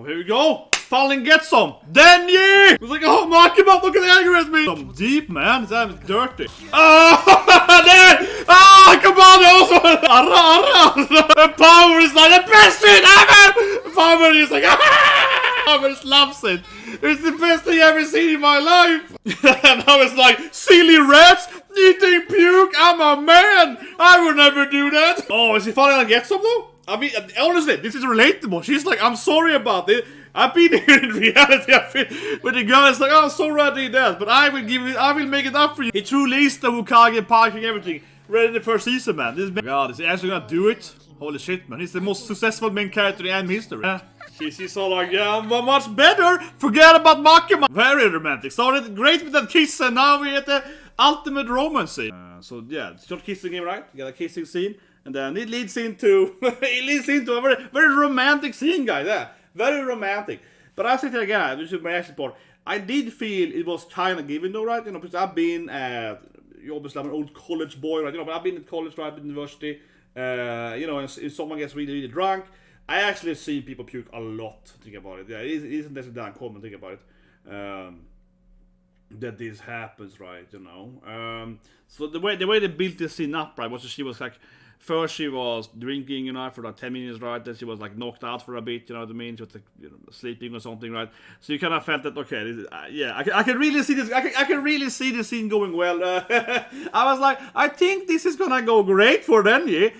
here we go. Finally get some. Denji! It was like, oh, Akuma, look at the anger at me. Some deep, man. It's dirty. Oh, there! Oh, come on, also. Power is like the best thing ever. Power is like, Power just loves it. It's the best thing I've ever seen in my life. And I was like, silly rats, eating puke. I'm a man. I would never do that. Oh, is he finally gonna get some though? I mean, honestly, this is relatable. She's like, I'm sorry about it. I've been here in reality. I feel with the girl. It's like, oh, I'm so ready that, but I will make it up for you. He truly is the Hokage, parking everything. Ready the first season, man. This man, God, is he actually gonna do it? Holy shit, man. He's the most successful main character in anime history. She's all like, yeah, much better. Forget about Makima. Very romantic. Started great with that kiss, and now we're at the ultimate romance scene. So yeah, it's not kissing him, right? You got a kissing scene, and then it leads into a very, very romantic scene, guys. Yeah, very romantic. But I say it again, this is my action part. I did feel it was kind of given though, right? You know, because I've been, obviously I'm an old college boy, right? You know, but I've been at college, right? At university. You know, if someone gets really, really drunk, I actually see people puke a lot. Think about it. Yeah, it isn't necessarily that uncommon. Think about it. That this happens, right? You know. So the way they built this scene up, right, was she was like, first she was drinking, you know, for like 10 minutes, right? Then she was like knocked out for a bit, you know what I mean? She was like, you know, sleeping or something, right? So you kind of felt that, okay, this is, yeah, I can really see this. I can really see the scene going well. I was like, I think this is gonna go great for Denji.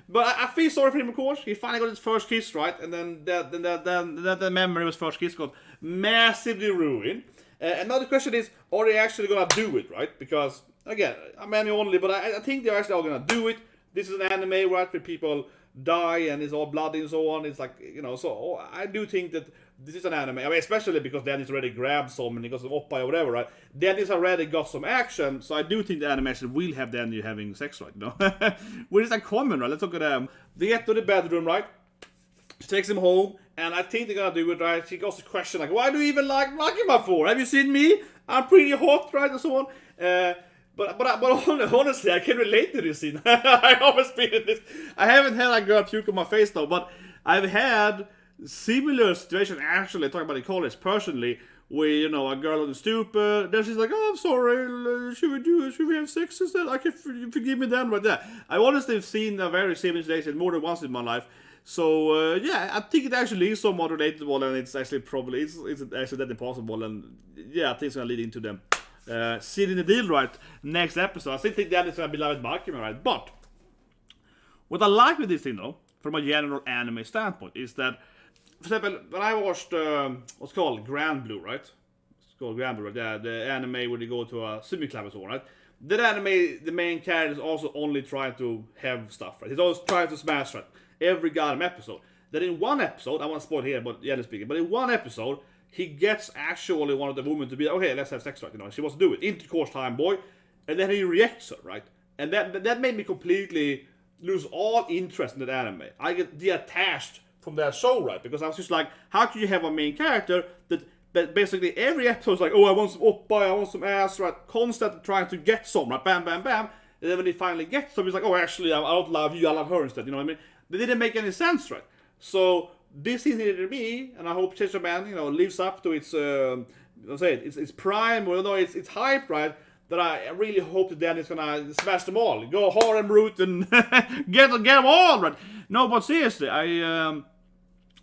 But I feel sorry for him, of course. He finally got his first kiss, right? And then the memory of his first kiss got massively ruined. And now the question is, are they actually gonna do it, right? Because, again, I'm anime only, but I think they're actually all gonna do it. This is an anime, right, where people die and it's all bloody and so on. It's like, you know, so I do think that this is an anime. I mean, especially because Dennis already grabbed some and he got some OPPAI or whatever, right? Dennis already got some action, so I do think the animation will have Dennis having sex, right? You know? Which is like common, right? Let's look at them. They get to the bedroom, right? She takes him home, and I think they're gonna do it, right? She goes to question, like, why do you even like Makima for? Have you seen me? I'm pretty hot, right? And so on. But honestly, I can relate to this scene. I always feel this. I haven't had a girl puke on my face though, but I've had similar situation actually, talking about in college personally, where, you know, a girl on the stoop, then she's like, oh, I'm sorry, should we have sex instead? I can forgive me then, right there. I honestly have seen a very similar situation more than once in my life. So yeah, I think it actually is somewhat relatable, and it's actually probably it's actually that impossible, and yeah, I think it's gonna lead into them. Sealing the deal, right, next episode. I still think that is going to be live with Makima, right? But what I like with this thing, though, from a general anime standpoint, is that, for example, when I watched what's called Grand Blue, right? It's called Grand Blue, right? Yeah, the anime where they go to a swimming club and so on, right? That anime, the main character is also only trying to have stuff, right? He's always trying to smash, right? Every goddamn episode. Then in one episode, I won't spoil here, but generally speaking, but in one episode, he gets actually one of the women to be like, okay, let's have sex, right? You know, she wants to do it. Intercourse time, boy. And then he rejects her, right? And that made me completely lose all interest in that anime. I get detached from that show, right? Because I was just like, how can you have a main character that basically every episode is like, oh, I want some OPPAI, I want some ass, right? Constantly trying to get some, right? Bam, bam, bam. And then when he finally gets some, he's like, oh, actually, I don't love you, I love her instead. You know what I mean? That didn't make any sense, right? So this is needed to me, and I hope Chainsawman, you know, lives up to its, its prime, or, you know, its hype, right? That I really hope that Danny's gonna smash them all, go hard and root and get them all, right? No, but seriously,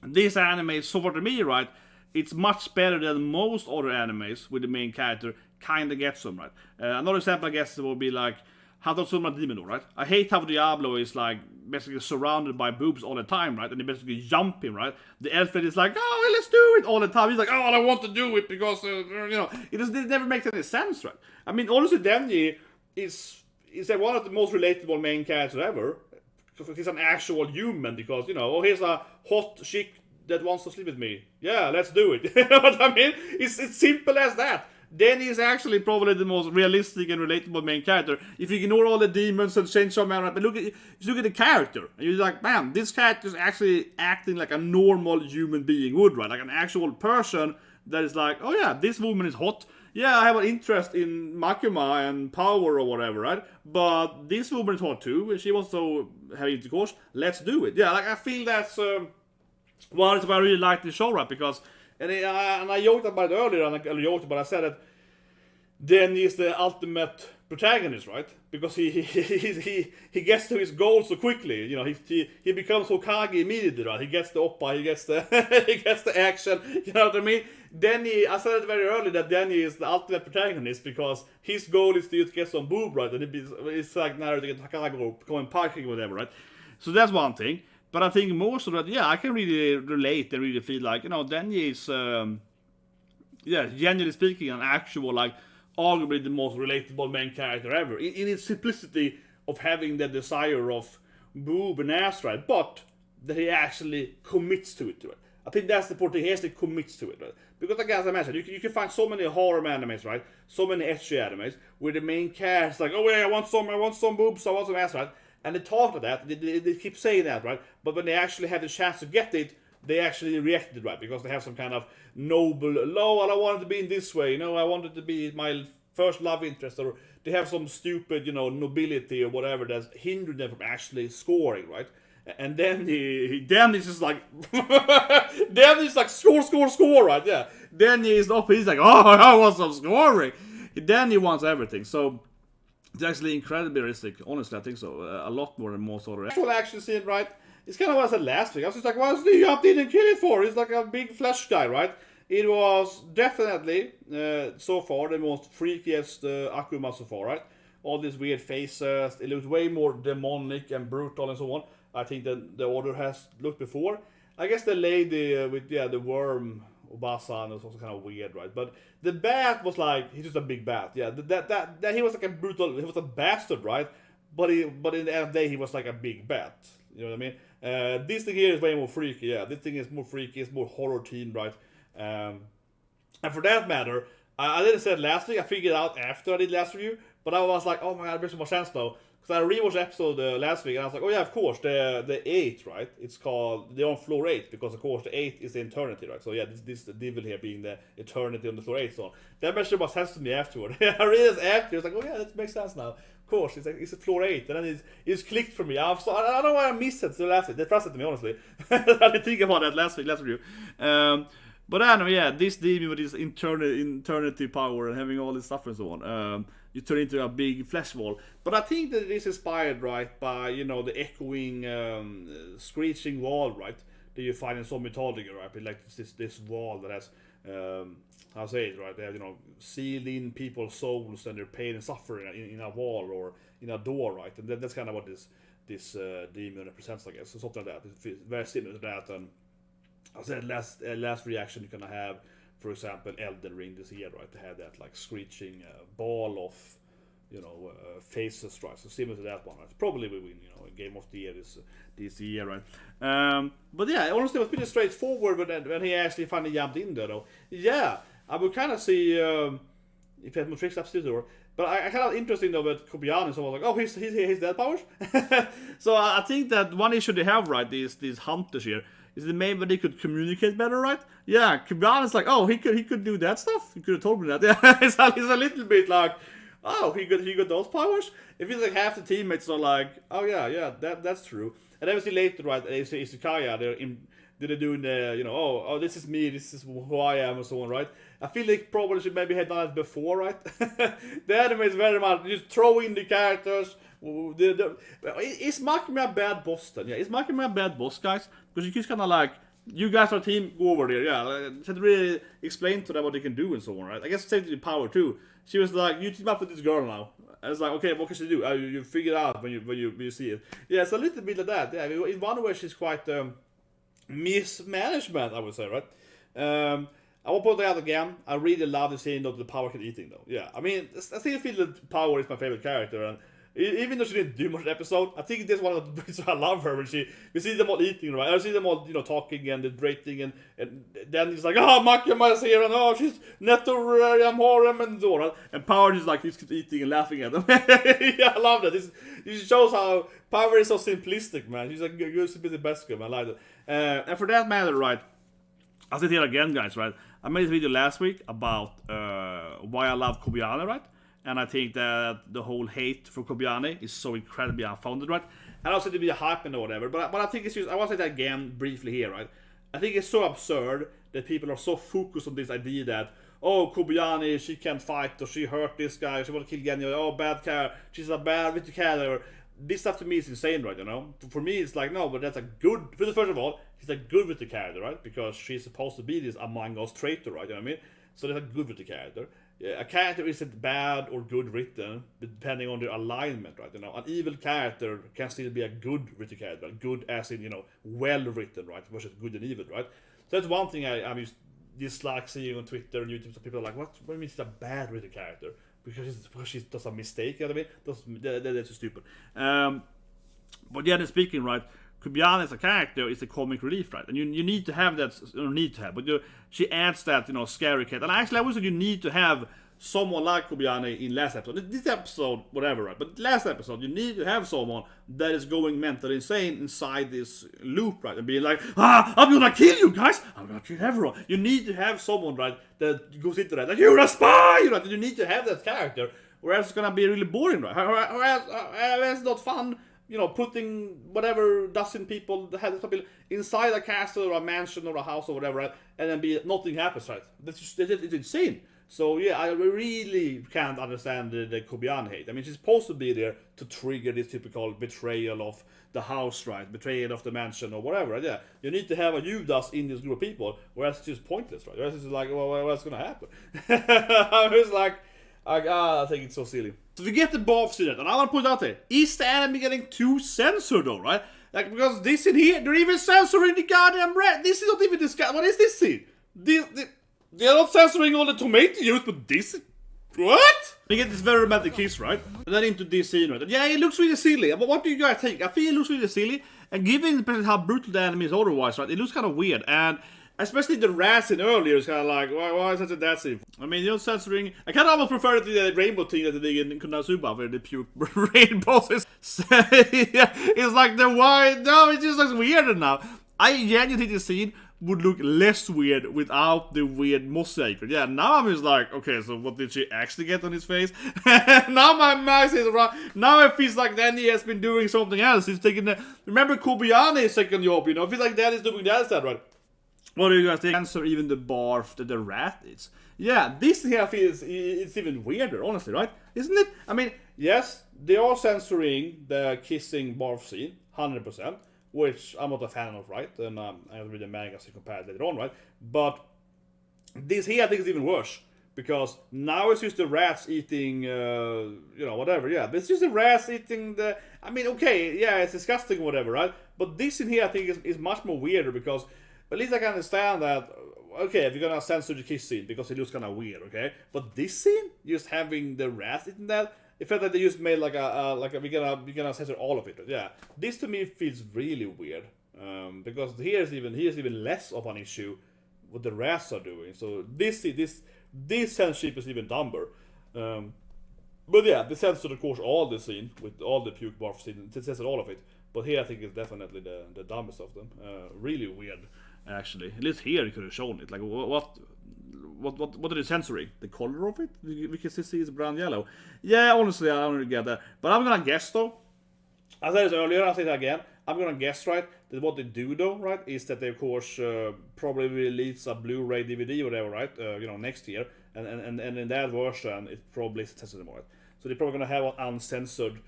this anime, so far to me, right, it's much better than most other animes with the main character kinda gets them, right? Another example, I guess, would be like Hatosuma Demon, right? I hate how Diablo is like basically surrounded by boobs all the time, right? And they basically jump him, right? The elf is like, oh, let's do it all the time. He's like, oh, I want to do it because, you know, it never makes any sense, right? I mean, honestly, Denji is like one of the most relatable main characters ever. Because he's an actual human, because, you know, oh, here's a hot chick that wants to sleep with me. Yeah, let's do it. You know what I mean? It's simple as that. Denji is actually probably the most realistic and relatable main character. If you ignore all the demons and Chainsawman, but look at the character, and you're like, man, this character is actually acting like a normal human being would, right? Like an actual person that is like, oh yeah, this woman is hot. Yeah, I have an interest in Makima and power or whatever, right? But this woman is hot too, and she wants to have intercourse. Let's do it. Yeah, like I feel that's Well, it's why I really like the show, right? Because, and I joked about it earlier, but I said that Denji is the ultimate protagonist, right? Because he gets to his goal so quickly. You know, he becomes Hokage immediately, right? He gets the OPPAI, he gets the he gets the action. You know what I mean? Denji, I said it very early that Denji is the ultimate protagonist because his goal is to get some boob, right? And it's like now to get Hokage or become parking or whatever, right? So that's one thing. But I think more so that, yeah, I can really relate and really feel like, you know, Denji is, generally speaking, an actual, like, arguably the most relatable main character ever. In its simplicity of having the desire of boob and ass, right? But that he actually commits to it. I think that's the important thing. He actually commits to it, right? Because, like, as I mentioned, you can find so many horror animes, right? So many ecchi animes where the main character is like, oh yeah, I want some boobs, I want some ass, right? And they talk to that, they keep saying that, right? But when they actually have the chance to get it, they actually reacted, right? Because they have some kind of noble, no, I don't want it to be in this way, you know, I want it to be my first love interest, or they have some stupid, you know, nobility or whatever that's hindering them from actually scoring, right? And then then he's just like, then he's like, score, right? Yeah. Then he's like, oh, I want some scoring. Then he wants everything, so it's actually incredibly realistic. Honestly, I think so. A lot more than most other actual action scene, right? It's kind of what I said last week. I was just like, what's the jump in and kill it for? He's like a big flesh guy, right? It was definitely, so far, the most freakiest Akuma so far, right? All these weird faces. It looks way more demonic and brutal and so on. I think that the order has looked before. I guess the lady with, the worm, Obasan, was also kind of weird, right? But the bat was like, he's just a big bat. Yeah, that he was like a brutal, he was a bastard, right? But in the end of the day, he was like a big bat. You know what I mean? This thing here is way more freaky, yeah. This thing is more freaky, it's more horror themed, right? And for that matter, I didn't say it last week, I figured it out after I did last review, but I was like, oh my god, it makes more sense now. Because I rewatched the episode last week, and I was like, oh yeah, of course, the 8, right? It's called, they're on floor 8, because of course the 8 is the eternity, right? So yeah, this the devil here being the eternity on the floor 8, so that made more sense to me afterward. I realized after, it's like, oh yeah, that makes sense now. Of course, it's like, it's a floor 8, and then it's clicked for me. I don't know why I missed it last week. That frustrated me, honestly. I didn't think about that last review. But anyway, yeah, this demon with this eternity power and having all this stuff and so on, you turn into a big flesh wall. But I think that it is inspired, right, by, you know, the echoing, screeching wall, right, that you find in some mythology, right? Like this wall that has, how to say it, right? They have, you know, sealed in people's souls and their pain and suffering in a wall or in a door, right? And that's kind of what this demon represents, I guess. So something like that. It's very similar to that. And I said last reaction you're gonna have, for example, Elden Ring this year, right? To have that like screeching ball of, you know, faces, right? So similar to that one, right? Probably will win, you know, Game of the Year this year, right? But yeah, honestly, it was pretty straightforward when he actually finally jumped in there, though. Yeah, I would kind of see if he had more tricks up to the door. But I kind of interesting though with Kobayane, so I was like, oh, he's dead powers. So I think that one issue they have, right, these hunters here, is that maybe they could communicate better, right? Yeah, Kobayane is like, oh, he could do that stuff. He could have told me that. Yeah, it's a little bit like, oh, he got those powers. If it's like half the teammates are like, oh yeah, that's true. And then we see later, right, Izukaya, they're doing the, you know, oh, this is me, this is who I am, and so on, right? I feel like probably should maybe have done it before, right? The anime is very much just throw in the characters. Is Makima a bad boss then? Yeah, is Makima a bad boss, guys? Because you just kind of like, you guys are a team, go over there, yeah. She had to really explain to them what they can do and so on, right? I guess same to the power too. She was like, you team up with this girl now. I was like, okay, what can she do? You figure it out when you see it. Yeah, it's a little bit of that. Yeah, in one way she's quite mismanagement, I would say, right? I will point out again, I really love the scene of the power can eating though. Yeah, I mean, I still feel that Power is my favorite character, and even though she didn't do much episode, I think this one of the reasons I love her when we see them all eating, right? I see them all, you know, talking and debating, and then he's like, oh, Makima is here, and oh, she's Netorem and so on. And Power is like, he's eating and laughing at them. Yeah, I love that. This shows how Power is so simplistic, man. She's like, used to be the best girl, man. I like it. And for that matter, right, I'll sit here again, guys, right? I made a video last week about why I love Kobayane, right? And I think that the whole hate for Kobayane is so incredibly unfounded, right? And also to be a hype and whatever, but I think it's just, I want to say that again briefly here, right? I think it's so absurd that people are so focused on this idea that, oh, Kobayane, she can't fight, or she hurt this guy, she want to kill Genji, oh, bad character, she's a bad witty character. This stuff to me is insane, right, you know? For me, it's like, no, but that's a good, first of all, she's a good witty character, right? Because she's supposed to be this Among Us traitor, right, you know what I mean? So that's a good witty character. Yeah, a character isn't bad or good written, depending on the alignment, right, you know? An evil character can still be a good witty character, good as in, you know, well written, right, versus good and evil, right? So that's one thing I dislike seeing on Twitter and YouTube. So people are like, what do you mean she's a bad written character? Because she does a mistake, you know what I mean? That's stupid. But yeah, speaking, right, Kobayane as a character is a comic relief, right? And you need to have that, but she adds that, you know, scary cat. And actually, I would say you need to have someone like Kobayane in last episode. This episode, whatever, right? But last episode, you need to have someone that is going mentally insane inside this loop, right? And being like, I'm gonna kill you guys! I'm gonna kill everyone! You need to have someone, right, that goes into that, like, you're a spy! Right? You need to have that character, or else it's gonna be really boring, right? Or else it's not fun, you know, putting whatever dozen people inside a castle or a mansion or a house or whatever, right? And then nothing happens, right? It's insane. So yeah, I really can't understand the Kobayane hate. I mean, she's supposed to be there to trigger this typical betrayal of the house, right? Betrayal of the mansion or whatever, right? Yeah, you need to have a Judas in this group of people, whereas it's just pointless, right? Whereas it's like, well, what's gonna happen? I was like, I think it's so silly. So we get the barf scene, and I want to put it out there, is the anime getting too censored though, right? Like, because this in here, they're even censoring the goddamn red. This is not even this guy. What is this scene? They're not censoring all the tomato juice, but this is... What? You get this very romantic kiss, right? And then into this scene, right? And yeah, it looks really silly. But what do you guys think? I feel it looks really silly. And given how brutal the anime is otherwise, right? It looks kind of weird. And especially the rat scene earlier is kind of like, why is that that scene? I mean, you know, censoring... I kind of almost prefer it to the rainbow thing that they did in Konosuba, where the puke rainbows is... Yeah, it's like the why... No, it just looks weirder now. I genuinely think this scene would look less weird without the weird mosaic. Yeah, now I'm just like, okay, so what did she actually get on his face? Now my mind is wrong. Now it feels like Danny has been doing something else. He's taking the... Remember Kobayane's second job, you know? I feel like Danny's doing that instead, right? What do you guys think? Answer even the barf that the rat is. Yeah, this here feels... It's even weirder, honestly, right? Isn't it? I mean, yes, they are censoring the kissing barf scene, 100%. Which I'm not a fan of, right? And I will read the manga to compare it later on, right? But this here I think is even worse. Because now it's just the rats eating, you know, whatever, yeah. It's just the rats eating the... I mean, okay, yeah, it's disgusting or whatever, right? But this in here I think is much more weirder because... At least I can understand that, okay, if you're gonna censor the kiss scene because it looks kind of weird, okay? But this scene, just having the rats eating that... It felt like they just made like we're gonna censor all of it. But yeah, this to me feels really weird because here's even less of an issue what the rats are doing. So this censorship is even dumber. But yeah, they censored of course all the scene with all the puke barf scene. They censored all of it. But here I think it's definitely the dumbest of them. Really weird, actually. At least here you could have shown it. Like what are they censoring? The color of it? We can see it's brown yellow. Yeah, honestly, I don't really get that. But I'm gonna guess though. I said this earlier, I'll say it again. I'm gonna guess, right, that what they do though, right, is that they of course probably release a Blu-ray DVD or whatever, right, you know, next year. And in that version, it probably isn't censored anymore. Right? So they're probably gonna have an uncensored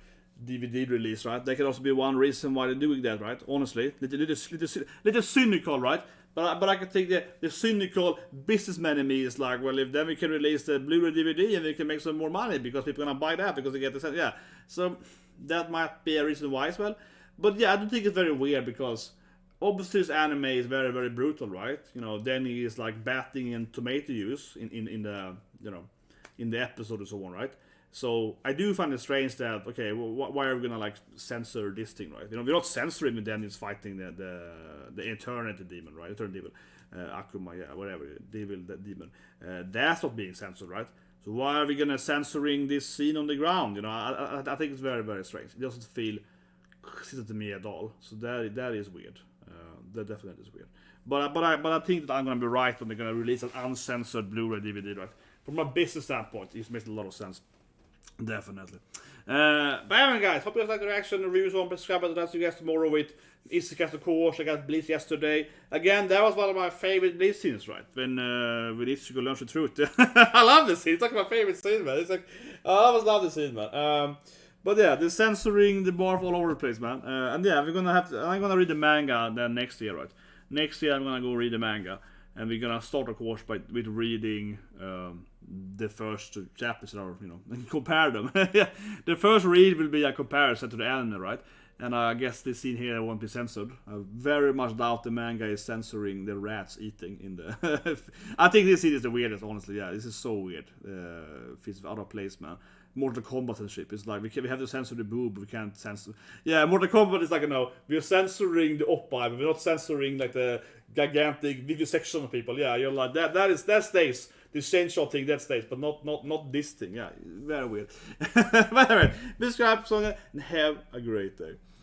DVD release, right? That could also be one reason why they're doing that, right? Honestly, little cynical, right? But I can think the cynical businessman in me is like, well, if then we can release the Blu-ray DVD and we can make some more money because people are gonna buy that because they get the yeah. So that might be a reason why as well. But yeah, I do think it's very weird because obviously this anime is very, very brutal, right? You know, Denji is like batting in tomato juice in the you know in the episode and so on, right? So I do find it strange that why are we gonna like censor this thing, right? You know, we're not censoring when Denji's fighting the eternity demon, right? Eternity demon, Akuma, yeah, whatever, that demon. That's not being censored, right? So why are we gonna censoring this scene on the ground? You know, I think it's very, very strange. It doesn't feel consistent to me at all. So that is weird. That definitely is weird. But I think that I'm gonna be right when they're gonna release an uncensored Blu-ray DVD, right? From a business standpoint, it makes a lot of sense. Definitely. But anyway, guys, hope you guys like the reaction, the reviews on, subscribe, and I'll see you guys tomorrow with Isicast, of course. I got Bleach yesterday. Again, that was one of my favorite Bleach scenes, right? When Ichigo learns the truth. I love this scene. It's like my favorite scene, man. It's like, I always love this scene, man. But yeah, the censoring the barf all over the place, man. And yeah, I'm gonna read the manga then next year, right? Next year I'm gonna go read the manga. And we're gonna start, of course, with reading the first chapters, or and compare them. Yeah, the first read will be a comparison to the anime, right? And I guess this scene here won't be censored. I very much doubt the manga is censoring the rats eating in the. I think this scene is the weirdest, honestly. Yeah, this is so weird. Fits out of place, man. Mortal Kombat and shit. It's like we have to censor the boob, we can't censor. Yeah, Mortal Kombat is like we're censoring the OPPAI, but we're not censoring like the gigantic vivisection of people. Yeah, you're like that stays. The chainsaw thing that stays, but not this thing. Yeah, very weird. But anyway, subscribe, and have a great day.